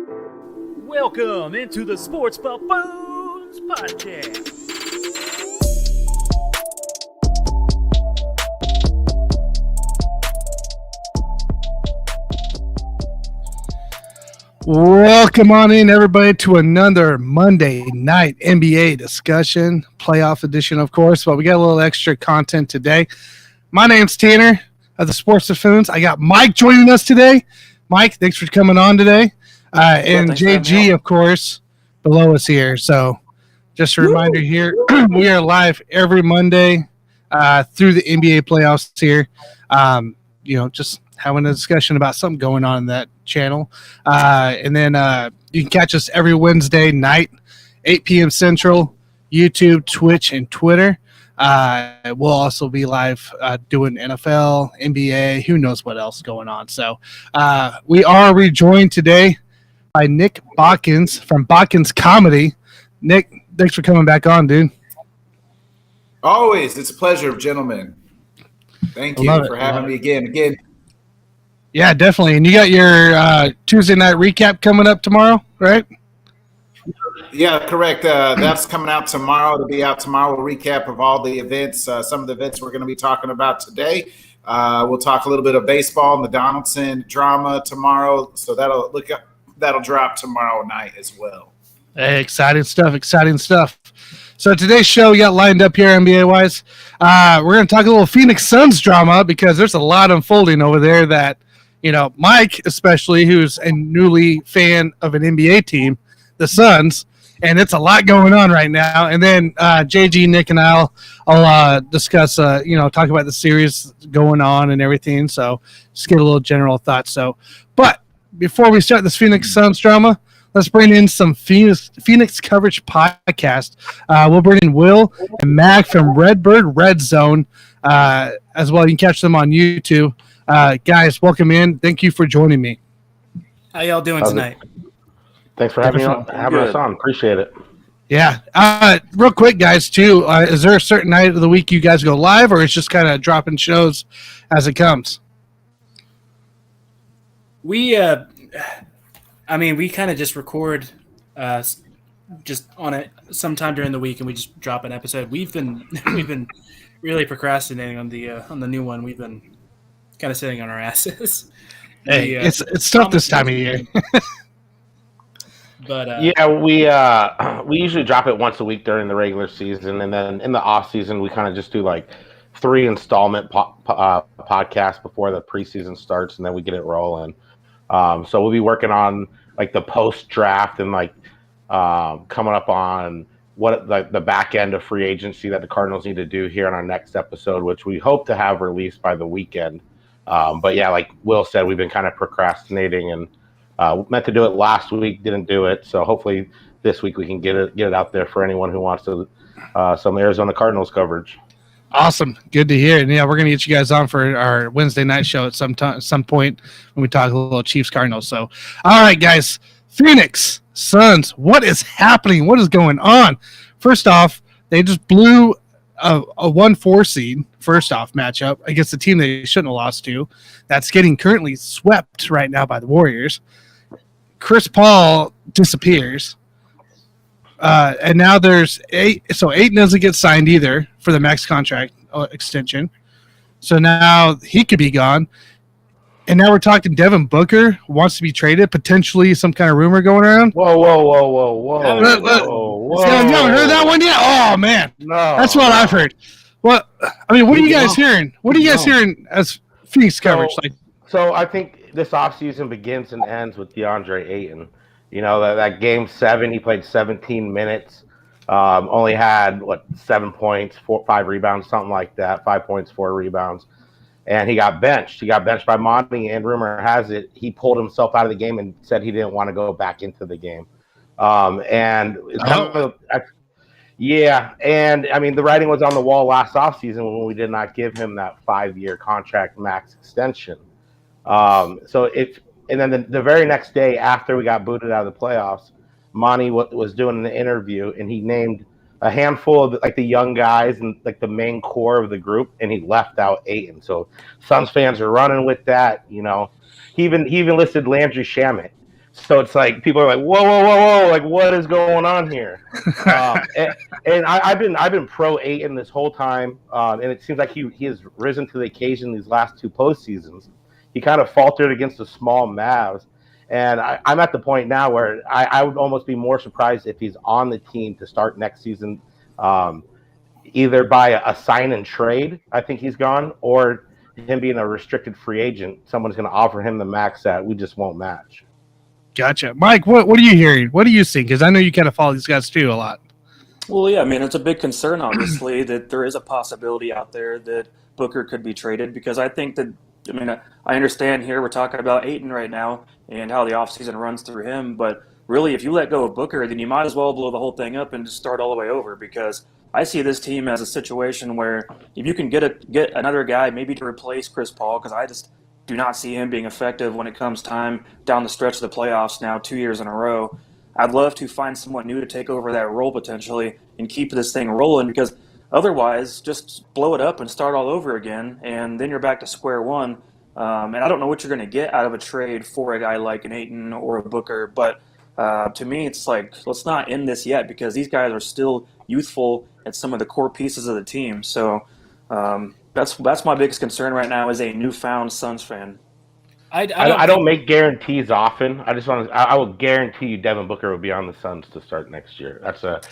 Welcome into the Sports Buffoons Podcast. Welcome on in, everybody, to another Monday night NBA discussion, playoff edition, of course, but we got a little extra content today. My name's Tanner of the Sports Buffoons. I got Mike joining us today. Mike, thanks for coming on today. And JG, of course, below us here. So just a reminder here, we are live every Monday through the NBA playoffs here. Just having a discussion about something going on in that channel. And then you can catch us every Wednesday night, 8 p.m. Central, YouTube, Twitch, and Twitter. We'll also be live doing NFL, NBA, who knows what else going on. So we are rejoined today by Nick Botkins from Botkins Comedy. Nick, thanks for coming back on, dude. Always. It's a pleasure, gentlemen. Thank you for having me again. Yeah, definitely. And you got your Tuesday night recap coming up tomorrow, right? Yeah, correct. That's coming out tomorrow. It'll be out tomorrow. We'll recap of all the events, some of the events we're going to be talking about today. We'll talk a little bit of baseball and the Donaldson drama tomorrow. So that'll drop tomorrow night as well. Hey, exciting stuff. So today's show we got lined up here NBA-wise. We're going to talk a little Phoenix Suns drama because there's a lot unfolding over there that, Mike especially, who's a newly fan of an NBA team, the Suns, and it's a lot going on right now. And then JG, Nick, and I'll discuss, talk about the series going on and everything. So just get a little general thoughts. So, but before we start this Phoenix Suns drama, let's bring in some Phoenix coverage podcast. We'll bring in Will and Mag from Redbird Red Zone as well. You can catch them on YouTube. Guys, welcome in. Thank you for joining me. How y'all doing tonight? Thanks for having us on. Appreciate it. Yeah. Real quick, guys, too, is there a certain night of the week you guys go live, or it's just kind of dropping shows as it comes? We kind of just record just on it sometime during the week, and we just drop an episode. We've been really procrastinating on the new one. We've been kind of sitting on our asses. Hey, it's tough this time of year. But we usually drop it once a week during the regular season, and then in the off season we kind of just do like 3 installment podcasts before the preseason starts, and then we get it rolling. So we'll be working on like the post draft and like coming up on what like the back end of free agency that the Cardinals need to do here on our next episode, which we hope to have released by the weekend. But yeah, like Will said, we've been kind of procrastinating and meant to do it last week, didn't do it. So hopefully this week we can get it out there for anyone who wants to some Arizona Cardinals coverage. Awesome. Good to hear. And yeah, we're going to get you guys on for our Wednesday night show at some point when we talk a little Chiefs Cardinals. So, all right, guys, Phoenix Suns, what is happening? What is going on? First off, they just blew a 1-4 seed, first off, matchup against the team they shouldn't have lost to. That's getting currently swept right now by the Warriors. Chris Paul disappears. And now there's 8. So 8 doesn't get signed either for the max contract extension. So now he could be gone. And now we're talking Devin Booker wants to be traded, potentially some kind of rumor going around. Whoa. You haven't heard that one yet? Oh, man. No. That's what I've heard. Well, I mean, what are you guys hearing? What are you guys hearing as Phoenix coverage? So I think this offseason begins and ends with DeAndre Ayton. That game 7, he played 17 minutes, only had, 7 points, 5 rebounds, something like that, 5 points, 4 rebounds. And he got benched. He got benched by Monty, and rumor has it he pulled himself out of the game and said he didn't want to go back into the game. Yeah, and I mean the writing was on the wall last offseason when we did not give him that 5-year contract max extension. And then the very next day after we got booted out of the playoffs, Monty was doing an interview and he named a handful of like the young guys and like the main core of the group, and he left out Ayton. So Suns fans are running with that. He even listed Landry Shamet. So it's like people are like, whoa, whoa, whoa, whoa! Like, what is going on here? I've been pro Ayton this whole time, and it seems like he has risen to the occasion these last two postseasons. He kind of faltered against the small Mavs, and I'm at the point now where I would almost be more surprised if he's on the team to start next season, either by a sign and trade. I think he's gone, or him being a restricted free agent. Someone's going to offer him the max that we just won't match. Gotcha. Mike, what are you hearing? What do you see? Because I know you kind of follow these guys too a lot. Well, yeah, I mean, it's a big concern, obviously, that there is a possibility out there that Booker could be traded because I think that, I mean, I understand here we're talking about Ayton right now and how the offseason runs through him, but really, if you let go of Booker, then you might as well blow the whole thing up and just start all the way over because I see this team as a situation where if you can get another guy maybe to replace Chris Paul, because I just do not see him being effective when it comes time down the stretch of the playoffs now 2 years in a row. I'd love to find someone new to take over that role potentially and keep this thing rolling because otherwise just blow it up and start all over again and then you're back to square one. And I don't know what you're going to get out of a trade for a guy like an Ayton or a Booker, but to me it's like let's not end this yet because these guys are still youthful at some of the core pieces of the team. So that's my biggest concern right now as a newfound Suns fan. I don't make guarantees often. I will guarantee you Devin Booker will be on the Suns to start next year. That's a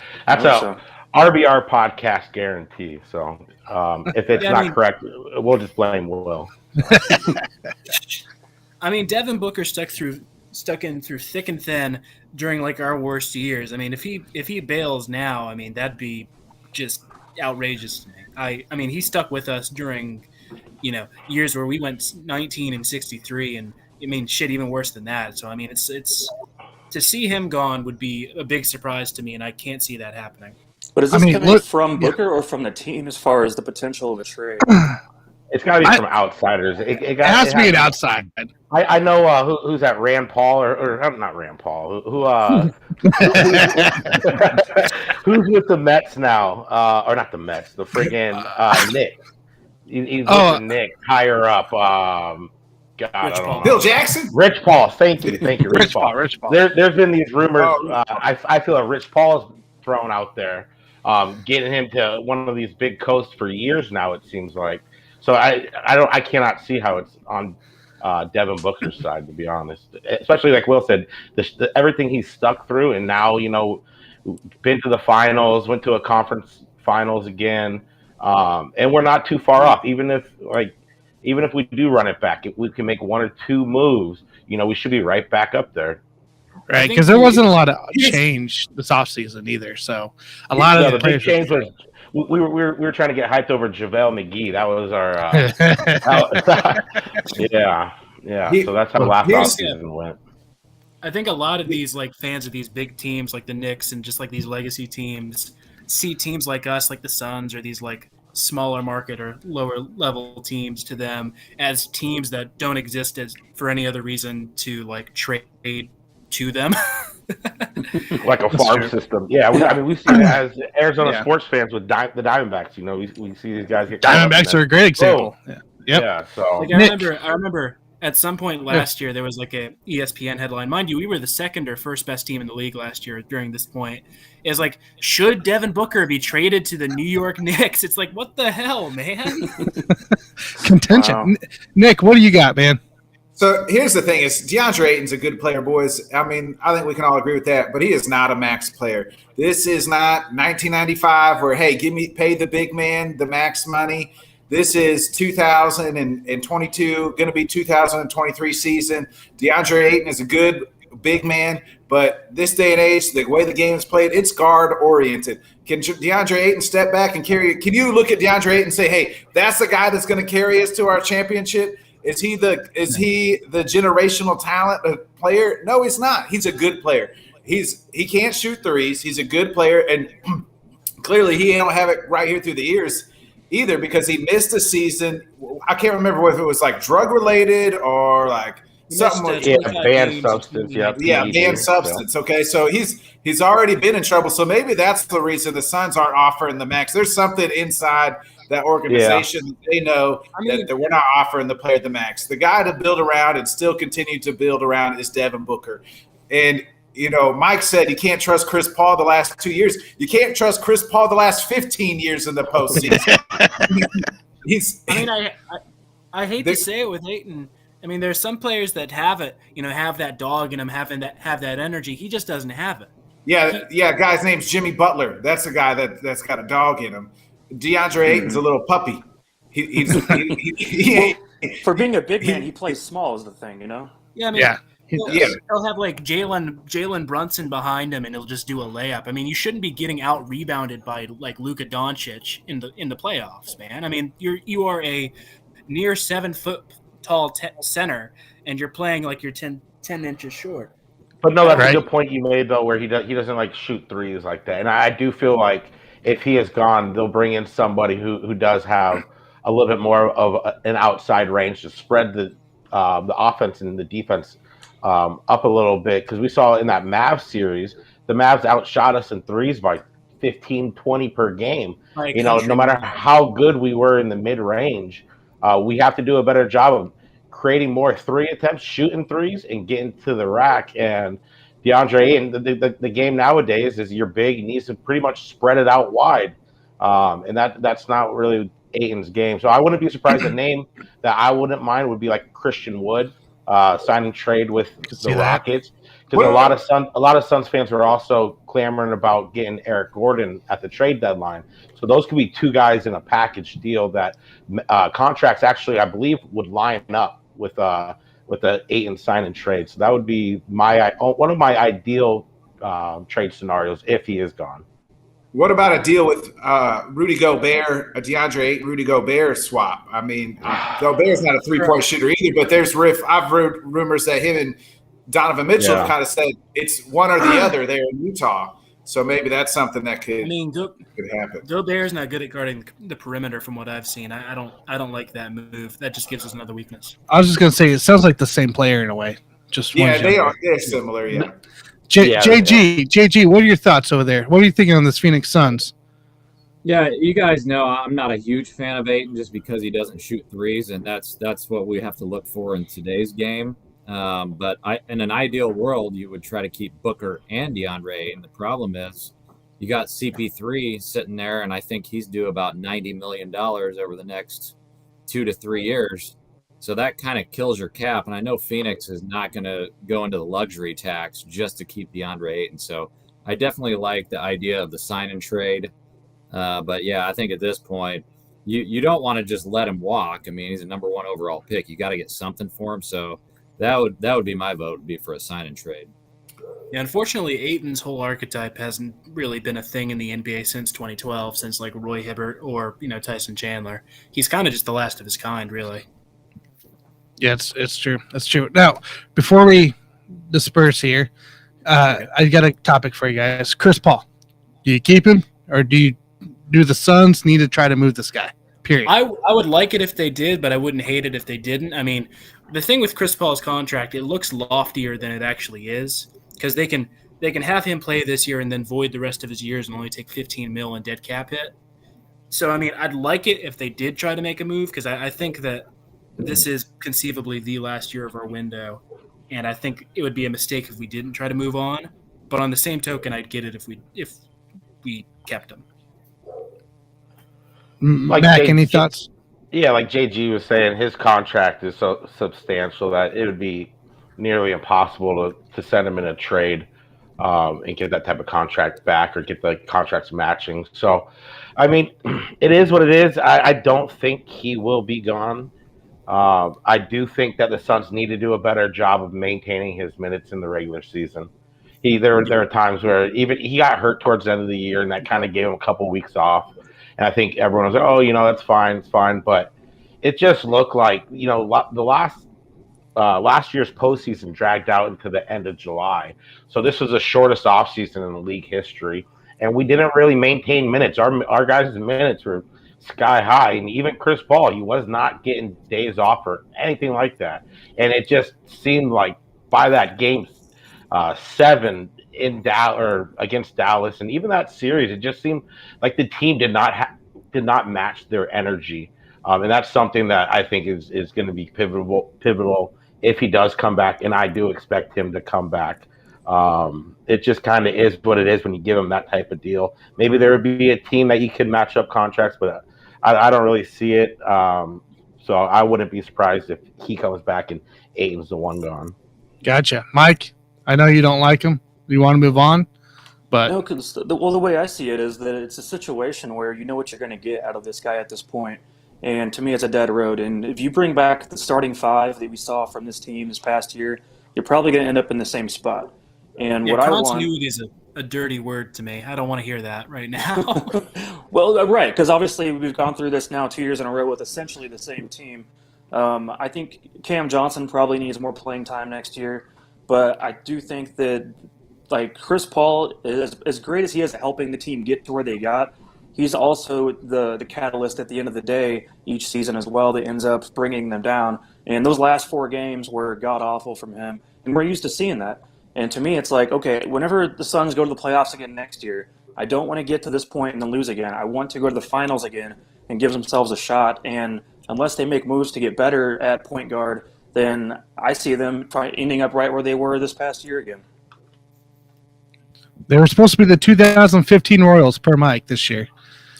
RBR podcast guarantee. So if it's not correct, we'll just blame Will. I mean, Devin Booker stuck in through thick and thin during like our worst years. I mean, if he bails now, I mean that'd be just outrageous to me. I mean, he stuck with us during, years where we went 19-63, and I mean, shit, even worse than that. So I mean, it's to see him gone would be a big surprise to me, and I can't see that happening. But is this coming from Booker or from the team as far as the potential of a trade? It's got to be from outsiders. It has to be an outside. I know who's that Rand Paul or not Rand Paul who's with the Mets now or not the Mets, the friggin' Nick. He's with the Nick higher up. Bill Jackson? Rich Paul. Thank you, Rich Paul. Rich Paul. There's been these rumors. I feel like Rich Paul's thrown out there, getting him to one of these big coasts for years now. It seems like. So I cannot see how it's on Devin Booker's side, to be honest. Especially like Will said, everything he's stuck through, and now been to the finals, went to a conference finals again, and we're not too far off. Even if we do run it back, if we can make one or two moves, we should be right back up there. Right, because there wasn't a lot of change this offseason either. So a lot of the big change was. We were trying to get hyped over JaVale McGee. That was our yeah. So that's how last offseason went. I think a lot of these like fans of these big teams like the Knicks and just like these legacy teams see teams like us, like the Suns, or these like smaller market or lower level teams to them as teams that don't exist as for any other reason to like trade to them. Like a farm system. Yeah, we see it as Arizona sports fans with the Diamondbacks. We see these guys get Diamondbacks are a great example. Oh. Yeah. Yeah. So like, I remember at some point last year there was like a ESPN headline. Mind you, we were the second or first best team in the league last year during this point. It's like, should Devin Booker be traded to the New York Knicks? It's like, what the hell, man? Contention. Wow. Nick, what do you got, man? So here's the thing: is DeAndre Ayton's a good player, boys. I mean, I think we can all agree with that. But he is not a max player. This is not 1995, where pay the big man the max money. This is 2022, going to be 2023 season. DeAndre Ayton is a good big man, but this day and age, the way the game is played, it's guard oriented. Can DeAndre Ayton step back and carry? Can you look at DeAndre Ayton and say, "Hey, that's the guy that's going to carry us to our championship"? Is he the generational talent player? No, he's not. He's a good player. He can't shoot threes. He's a good player, and clearly he don't have it right here through the ears either because he missed a season. I can't remember whether it was like drug related or like something. Banned substance. Banned substance. Okay, so he's already been in trouble. So maybe that's the reason the Suns aren't offering the max. There's something inside that organization, they know that we're not offering the player the max. The guy to build around and still continue to build around is Devin Booker. And Mike said you can't trust Chris Paul the last 2 years. You can't trust Chris Paul the last 15 years in the postseason. I hate to say it with Ayton. I mean, there's some players that have it, have that dog in them, have that energy. He just doesn't have it. Yeah. Guy's name's Jimmy Butler. That's a guy that's got a dog in him. DeAndre Ayton's a little puppy. For being a big man, he plays small is the thing, Yeah, I mean, he'll have like Jalen Brunson behind him, and he'll just do a layup. I mean, you shouldn't be getting out rebounded by like Luka Doncic in the playoffs, man. I mean, you are a near 7 foot tall center, and you're playing like you're 10 inches short. But no, that's a good point you made though, where he doesn't like shoot threes like that, and I do feel like if he is gone, they'll bring in somebody who does have a little bit more of an outside range to spread the offense and the defense up a little bit, because we saw in that Mavs series, the Mavs outshot us in threes by 15, 20 per game. No matter how good we were in the mid-range, we have to do a better job of creating more 3 attempts, shooting threes, and getting to the rack. And DeAndre, and the game nowadays is you're big, he needs to pretty much spread it out wide. And that's not really Ayton's game. So I wouldn't be surprised. A name that I wouldn't mind would be like Christian Wood, signing trade with the Rockets, because a lot of Suns fans were also clamoring about getting Eric Gordon at the trade deadline. So those could be 2 guys in a package deal that contracts actually, I believe, would line up with the Ayton sign and trade. So that would be one of my ideal trade scenarios if he is gone. What about a deal with Rudy Gobert, a DeAndre Ayton, Rudy Gobert swap? I mean, Gobert's not a 3-point shooter either, but I've heard rumors that him and Donovan Mitchell have kind of said it's one or the other there in Utah. So maybe that's something that could happen. Gobert's not good at guarding the perimeter from what I've seen. I don't like that move. That just gives us another weakness. I was just going to say, it sounds like the same player in a way. They're similar, yeah. JG, what are your thoughts over there? What are you thinking on this Phoenix Suns? Yeah, you guys know I'm not a huge fan of Ayton just because he doesn't shoot threes, and that's what we have to look for in today's game. But in an ideal world, you would try to keep Booker and DeAndre Ayton. The problem is you got CP3 sitting there, and I think he's due about $90 million over the next 2 to 3 years. So that kind of kills your cap. And I know Phoenix is not going to go into the luxury tax just to keep DeAndre Ayton. So I definitely like the idea of the sign and trade. But yeah, I think at this point, you don't want to just let him walk. I mean, he's a number 1 overall pick. You got to get something for him. So that would be my vote, would be for a sign and trade. Yeah, unfortunately, Ayton's whole archetype hasn't really been a thing in the NBA since 2012, since like Roy Hibbert or Tyson Chandler. He's kind of just the last of his kind, really. Yeah, it's true. That's true. Now, before we disperse here, I got a topic for you guys. Chris Paul, do you keep him, or do the Suns need to try to move this guy? Period. I would like it if they did, but I wouldn't hate it if they didn't. I mean, the thing with Chris Paul's contract, it looks loftier than it actually is, because they can have him play this year and then void the rest of his years and only take $15 million in dead cap hit. So, I mean, I'd like it if they did try to make a move, because I think that this is conceivably the last year of our window, and I think it would be a mistake if we didn't try to move on. But on the same token, I'd get it if we kept him. Like Mac, any thoughts? Yeah, like JG was saying, his contract is so substantial that it would be nearly impossible to send him in a trade and get that type of contract back or get the contracts matching. So, I mean, it is what it is. I don't think he will be gone. I do think that the Suns need to do a better job of maintaining his minutes in the regular season. There are times where even he got hurt towards the end of the year, and that kind of gave him a couple weeks off. And I think everyone was like, "Oh, that's fine, it's fine." But it just looked like the last year's postseason dragged out into the end of July. So this was the shortest offseason in the league history, and we didn't really maintain minutes. Our guys' minutes were sky high, and even Chris Paul, he was not getting days off or anything like that. And it just seemed like by that game 7 in Dallas or against Dallas, and even that series, it just seemed like the team did not match their energy, and that's something that I think is going to be pivotal if he does come back, and I do expect him to come back. It just kind of is what it is when you give him that type of deal. Maybe there would be a team that you could match up contracts, but I don't really see it. So I wouldn't be surprised if he comes back and Aiton's the one gone. Gotcha. Mike, I know you don't like him. You want to move on, but No, because the way I see it is that it's a situation where you know what you're going to get out of this guy at this point, and to me, it's a dead road. And if you bring back the starting five that we saw from this team this past year, you're probably going to end up in the same spot. And Yeah, what I want, continuity is a dirty word to me. I don't want to hear that right now. well, right, because obviously we've gone through this now 2 years in a row with essentially the same team. I think Cam Johnson probably needs more playing time next year, but I do think that like Chris Paul, as great as he is at helping the team get to where they got, he's also the catalyst at the end of the day each season as well that ends up bringing them down. And those last 4 games were god awful from him, and we're used to seeing that. And to me, it's like, okay, whenever the Suns go to the playoffs again next year, I don't want to get to this point and then lose again. I want to go to the finals again and give themselves a shot. And unless they make moves to get better at point guard, then I see them ending up right where they were this past year again. they were supposed to be the 2015 Royals per Mike this year.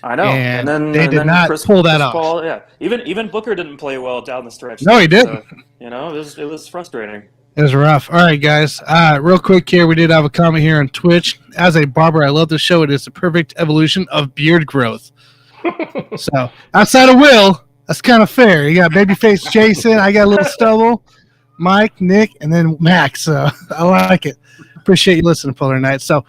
I know, And then they did not pull that off. Paul, yeah, even Booker didn't play well down the stretch. No, he didn't. So, it was frustrating. It was rough. All right, guys. Real quick here, we did have a comment here on Twitch. As a barber, I love the show. It is the perfect evolution of beard growth. So, outside of Will, that's kind of fair. You got babyface Jason. I got a little stubble. Mike, Nick, and then Mac. So, I like it. Appreciate you listening, Polar Night. So,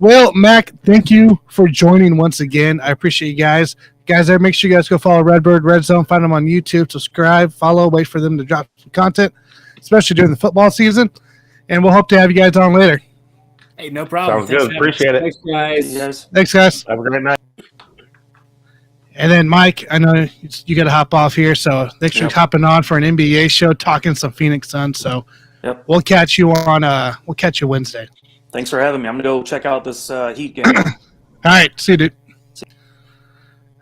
Will, Mac, thank you for joining once again. I appreciate you guys. Guys, there, make sure you guys go follow Redbird Red Zone. Find them on YouTube. Subscribe, follow, wait for them to drop some content, especially during the football season. And we'll hope to have you guys on later. Hey, no problem. Sounds good. Appreciate it. Thanks, guys. Yes. Thanks, guys. Have a great night. And then, Mike, I know you got to hop off here, so thanks for hopping on for an NBA show, talking some Phoenix Suns. So we'll catch you Wednesday. Thanks for having me. I'm gonna go check out this Heat game. All right, see you, dude.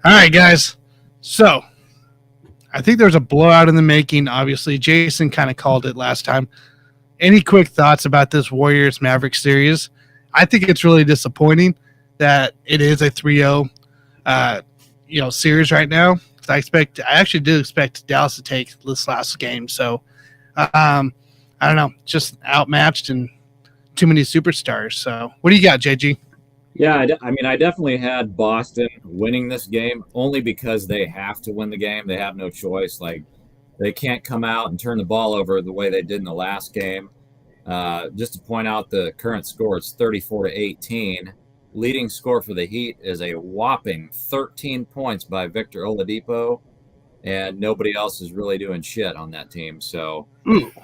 All right, guys. So I think there's a blowout in the making. Obviously, Jason kind of called it last time. Any quick thoughts about this Warriors Mavericks series? I think it's really disappointing that it is a 3-0 series right now. I actually did expect Dallas to take this last game. So I don't know, just outmatched and too many superstars. So what do you got, JG? Yeah, I definitely had Boston winning this game only because they have to win the game. They have no choice. Like, they can't come out and turn the ball over the way they did in the last game. Just to point out the current score, it's 34-18. Leading score for the Heat is a whopping 13 points by Victor Oladipo, and nobody else is really doing shit on that team. So, it's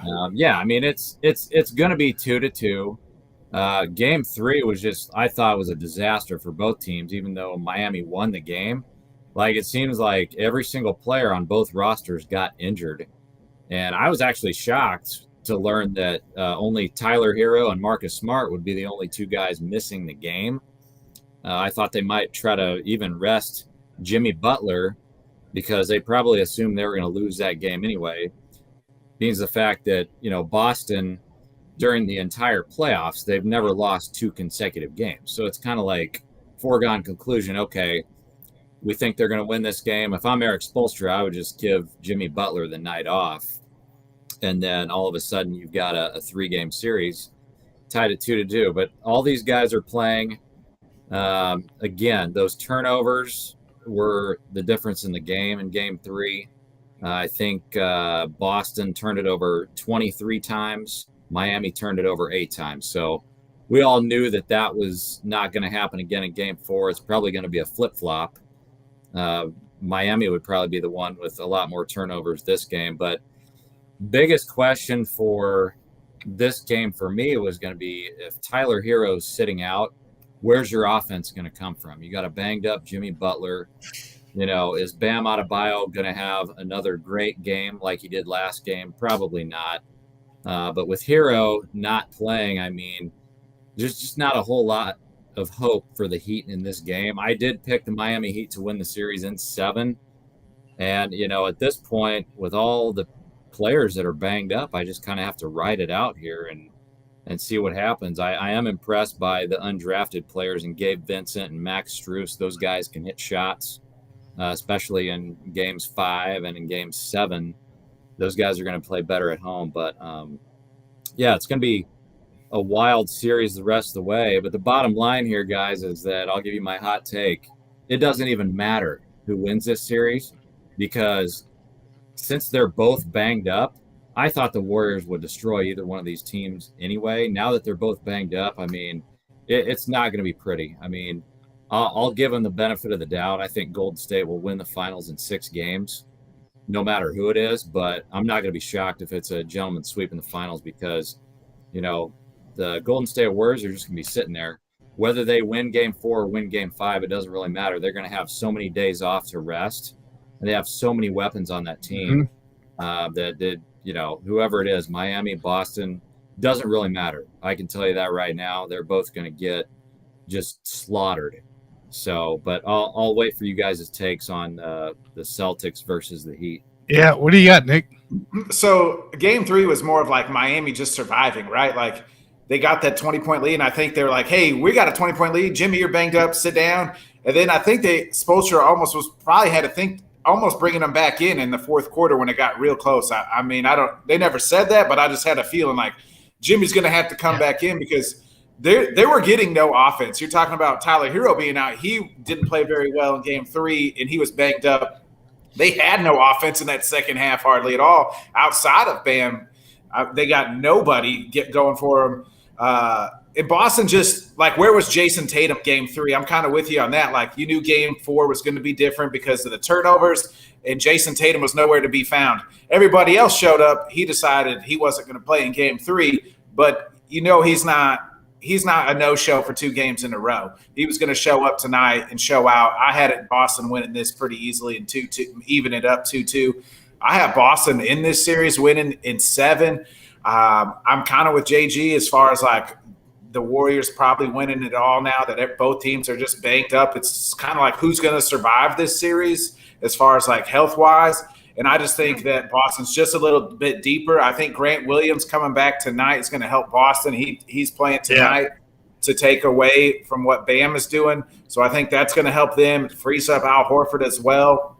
going to be 2-2. Game 3 was just, I thought, was a disaster for both teams, even though Miami won the game. Like, it seems like every single player on both rosters got injured. And I was actually shocked to learn that only Tyler Hero and Marcus Smart would be the only 2 guys missing the game. I thought they might try to even rest Jimmy Butler because they probably assumed they were going to lose that game anyway. Means the fact that, Boston, during the entire playoffs, they've never lost 2 consecutive games. So it's kind of like foregone conclusion. Okay, we think they're going to win this game. If I'm Eric Spoelstra, I would just give Jimmy Butler the night off. And then all of a sudden you've got a 3-game series tied at 2-2. But all these guys are playing. Again, those turnovers were the difference in the game in game 3. I think Boston turned it over 23 times. Miami turned it over 8 times. So we all knew that was not going to happen again in game 4. It's probably going to be a flip-flop. Miami would probably be the one with a lot more turnovers this game. But biggest question for this game for me was going to be, if Tyler Hero's sitting out, where's your offense going to come from? You got a banged up Jimmy Butler. Is Bam Adebayo going to have another great game like he did last game? Probably not. But with Hero not playing, there's just not a whole lot of hope for the Heat in this game. I did pick the Miami Heat to win the series in 7. And, at this point, with all the players that are banged up, I just kind of have to ride it out here. and see what happens. I am impressed by the undrafted players and Gabe Vincent and Max Strus. Those guys can hit shots, especially in games 5 and in game 7. Those guys are going to play better at home. But, yeah, it's going to be a wild series the rest of the way. But the bottom line here, guys, is that I'll give you my hot take. It doesn't even matter who wins this series because since they're both banged up, I thought the Warriors would destroy either one of these teams anyway. Now that they're both banged up, I mean, it's not going to be pretty. I mean, I'll give them the benefit of the doubt. I think Golden State will win the finals in 6 games, no matter who it is. But I'm not going to be shocked if it's a gentleman's sweep in the finals because, you know, the Golden State Warriors are just going to be sitting there. Whether they win game 4 or win game 5, it doesn't really matter. They're going to have so many days off to rest. And they have so many weapons on that team that you know, whoever it is, Miami, Boston, doesn't really matter. I can tell you that right now. They're both going to get just slaughtered. So, but I'll wait for you guys' takes on the Celtics versus the Heat. Yeah, what do you got, Nick? So game 3 was more of like Miami just surviving, right? Like they got that 20-point lead, and I think they were like, hey, we got a 20-point lead. Jimmy, you're banged up. Sit down. And then I think Spoelstra probably had to think almost bringing them back in the fourth quarter when it got real close. I mean, they never said that, but I just had a feeling like Jimmy's going to have to come back in because they were getting no offense. You're talking about Tyler Hero being out. He didn't play very well in game 3, and he was banged up. They had no offense in that second half hardly at all outside of Bam. They got nobody going for them. In Boston, just like where was Jason Tatum game 3? I'm kind of with you on that. Like you knew game 4 was going to be different because of the turnovers, and Jason Tatum was nowhere to be found. Everybody else showed up. He decided he wasn't going to play in game 3, but you know he's not a no-show for 2 games in a row. He was going to show up tonight and show out. I had it Boston winning this pretty easily in 2-2, even it up 2-2. I have Boston in this series winning in 7. I'm kind of with JG as far as like the Warriors probably winning it all now that both teams are just banked up. It's kind of like who's going to survive this series as far as like health-wise. And I just think that Boston's just a little bit deeper. I think Grant Williams coming back tonight is going to help Boston. He's playing tonight to take away from what Bam is doing. So I think that's going to help them. It frees up Al Horford as well.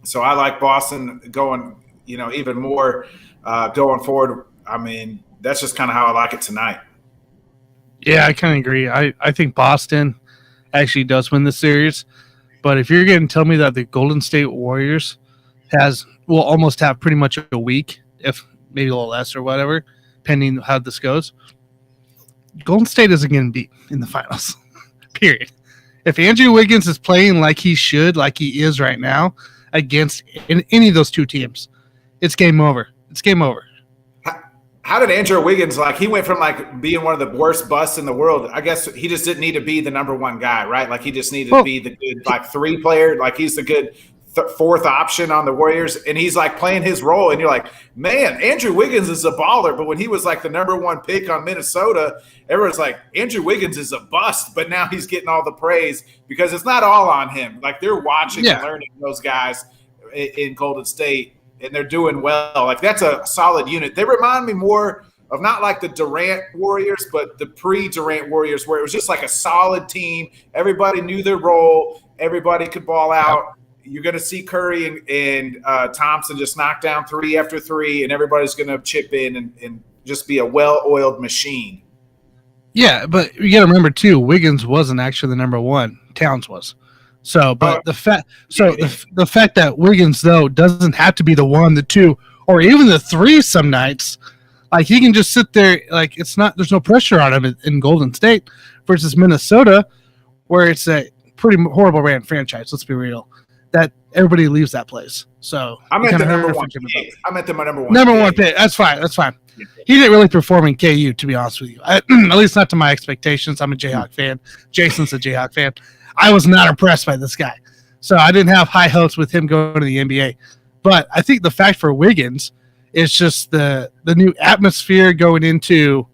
So I like Boston going, even more going forward. I mean, that's just kind of how I like it tonight. Yeah, I kind of agree. I think Boston actually does win the series. But if you're going to tell me that the Golden State Warriors will almost have pretty much a week, if maybe a little less or whatever, pending how this goes, Golden State isn't going to be in the finals, period. If Andrew Wiggins is playing like he should, like he is right now, against any of those 2 teams, it's game over. It's game over. How did Andrew Wiggins, he went from being one of the worst busts in the world? I guess he just didn't need to be the number 1 guy, right? Like he just needed to be the good 3 player. Like he's the good 4th option on the Warriors, and he's playing his role. And you're like, man, Andrew Wiggins is a baller. But when he was the number 1 pick on Minnesota, everyone's like, Andrew Wiggins is a bust. But now he's getting all the praise because it's not all on him. They're watching and learning those guys in Golden State. And they're doing well. That's a solid unit. They remind me more of not the Durant Warriors, but the pre-Durant Warriors, where it was just a solid team. Everybody knew their role. Everybody could ball out. You're going to see Curry and Thompson just knock down 3 after 3, and everybody's going to chip in and just be a well-oiled machine. Yeah, but you got to remember, too, Wiggins wasn't actually the number 1. Towns was. So, but the fact that Wiggins though doesn't have to be the 1, the 2, or even the 3 some nights, he can just sit there. There's no pressure on him in Golden State versus Minnesota, where it's a pretty horrible ran franchise. Let's be real, that everybody leaves that place. So I'm at the number 1 pick. I'm at the number 1. Number 1 pick. That's fine. That's fine. He didn't really perform in KU, to be honest with you. At least not to my expectations. I'm a Jayhawk fan. Jason's a Jayhawk fan. I was not impressed by this guy. So I didn't have high hopes with him going to the NBA. But I think the fact for Wiggins is just the new atmosphere going into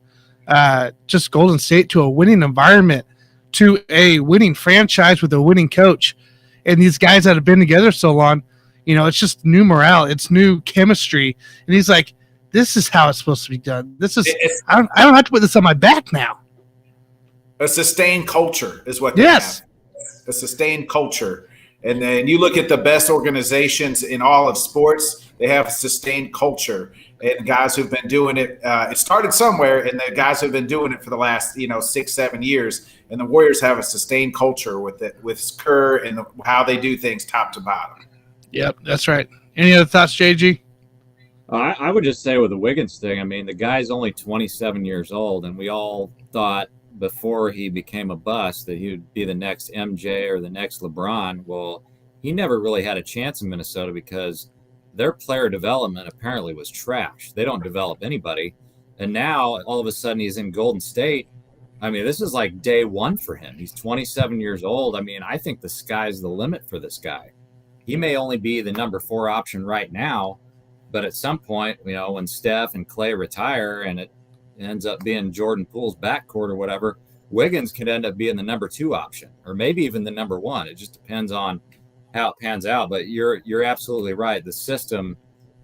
just Golden State to a winning environment, to a winning franchise with a winning coach. And these guys that have been together so long, it's just new morale. It's new chemistry. And he's this is how it's supposed to be done. I don't have to put this on my back now. A sustained culture is what they Yes. have. A sustained culture. And then you look at the best organizations in all of sports, they have a sustained culture. And guys who've been doing it, it started somewhere, and the guys who've been doing it for the last 6-7 years. And the Warriors have a sustained culture with it, with Kerr and how they do things top to bottom. Yep, that's right. Any other thoughts, JG? I would just say with the Wiggins thing, I mean, the guy's only 27 years old, and we all thought before he became a bust that he would be the next MJ or the next LeBron. Well, he never really had a chance in Minnesota because their player development apparently was trash. They don't develop anybody. And now all of a sudden he's in Golden State. I mean, this is like day one for him. He's 27 years old. I mean, I think the sky's the limit for this guy. He may only be the number 4 option right now, but at some point, when Steph and Clay retire and it ends up being Jordan Poole's backcourt or whatever, Wiggins could end up being the number 2 option or maybe even the number 1. It just depends on how it pans out. But you're absolutely right. The system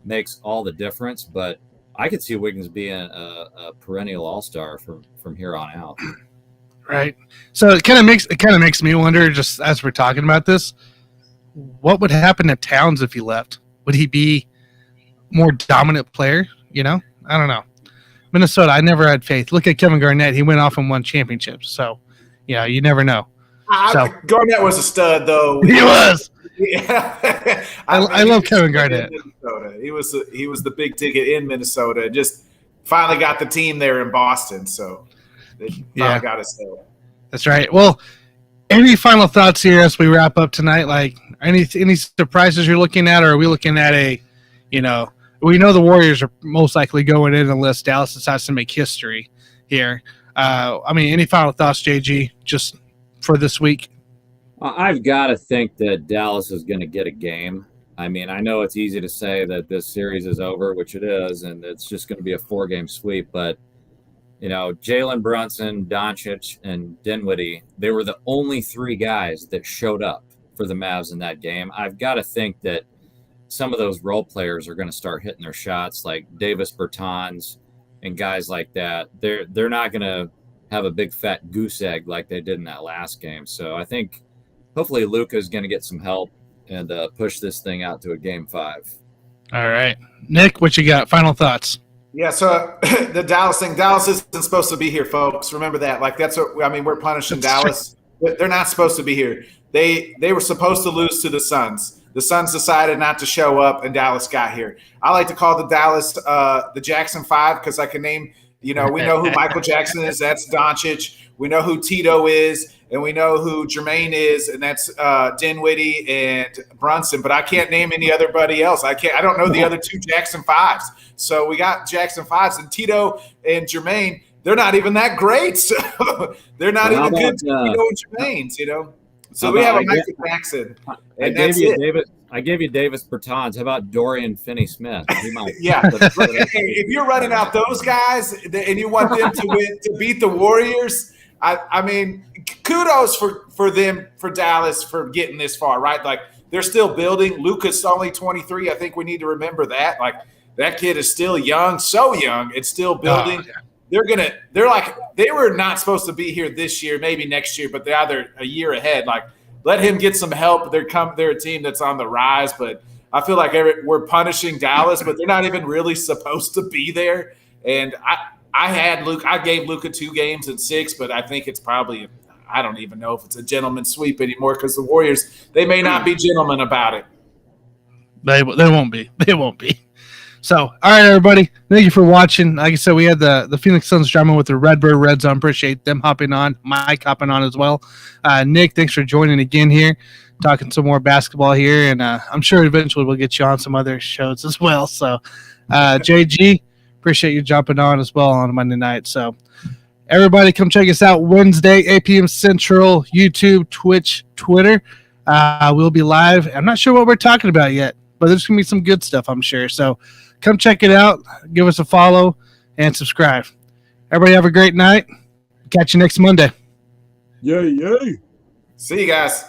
makes all the difference, but I could see Wiggins being a perennial all-star from here on out. Right. So it kind of makes me wonder, just as we're talking about this, what would happen to Towns if he left? Would he be more dominant player? I don't know. Minnesota, I never had faith. Look at Kevin Garnett. He went off and won championships. So, you never know. Garnett was a stud, though. He was. Yeah. I love Kevin Garnett. He was the big ticket in Minnesota. Just finally got the team there in Boston. So they finally got us there. That's right. Well, any final thoughts here as we wrap up tonight? Like any surprises you're looking at, or are we looking at we know the Warriors are most likely going in unless Dallas decides to make history here. Any final thoughts, JG, just for this week? I've got to think that Dallas is going to get a game. I mean, I know it's easy to say that this series is over, which it is, and it's just going to be a 4-game sweep. But, Jalen Brunson, Doncic, and Dinwiddie, they were the only 3 guys that showed up for the Mavs in that game. I've got to think that some of those role players are going to start hitting their shots, like Davis Bertans and guys like that. They're not going to have a big fat goose egg like they did in that last game. So I think hopefully Luka is going to get some help and push this thing out to a game 5. All right. Nick, what you got? Final thoughts? Yeah, so the Dallas thing, Dallas isn't supposed to be here, folks. Remember that. Like, we're punishing Dallas. They're not supposed to be here. They were supposed to lose to the Suns. The Suns decided not to show up, and Dallas got here. I like to call the Dallas the Jackson 5 because I can name, we know who Michael Jackson is. That's Doncic. We know who Tito is, and we know who Jermaine is, and that's Dinwiddie and Brunson. But I can't name anybody else. I don't know the other 2 Jackson 5s. So we got Jackson 5s, and Tito and Jermaine. They're not even that great. So they're not even good. Tito and Jermaine's, So we have a Michael Jackson. I gave you Davis Bertans. How about Dorian Finney-Smith? Yeah. If you're running out those guys and you want them to beat the Warriors, I mean, kudos for them, for Dallas, for getting this far, right? Like, they're still building. Luka's only 23. I think we need to remember that. Like, that kid is still young, so young. It's still building. Oh, yeah. They were not supposed to be here this year, maybe next year, but they're a year ahead. Like, let him get some help. They're a team that's on the rise, but I feel like we're punishing Dallas, but they're not even really supposed to be there. And I gave Luka 2 games in 6, but I think it's probably, I don't even know if it's a gentleman's sweep anymore because the Warriors, they may not be gentlemen about it. They won't be. They won't be. So, all right, everybody. Thank you for watching. Like I said, we had the Phoenix Suns drama with the Redbird Red Zone. Appreciate them hopping on. Mike hopping on as well. Nick, thanks for joining again here, talking some more basketball here. And I'm sure eventually we'll get you on some other shows as well. So, JG, appreciate you jumping on as well on Monday night. So, everybody come check us out Wednesday, 8 p.m. Central, YouTube, Twitch, Twitter. We'll be live. I'm not sure what we're talking about yet, but there's going to be some good stuff, I'm sure. So, come check it out. Give us a follow and subscribe. Everybody have a great night. Catch you next Monday. Yay, yay. See you guys.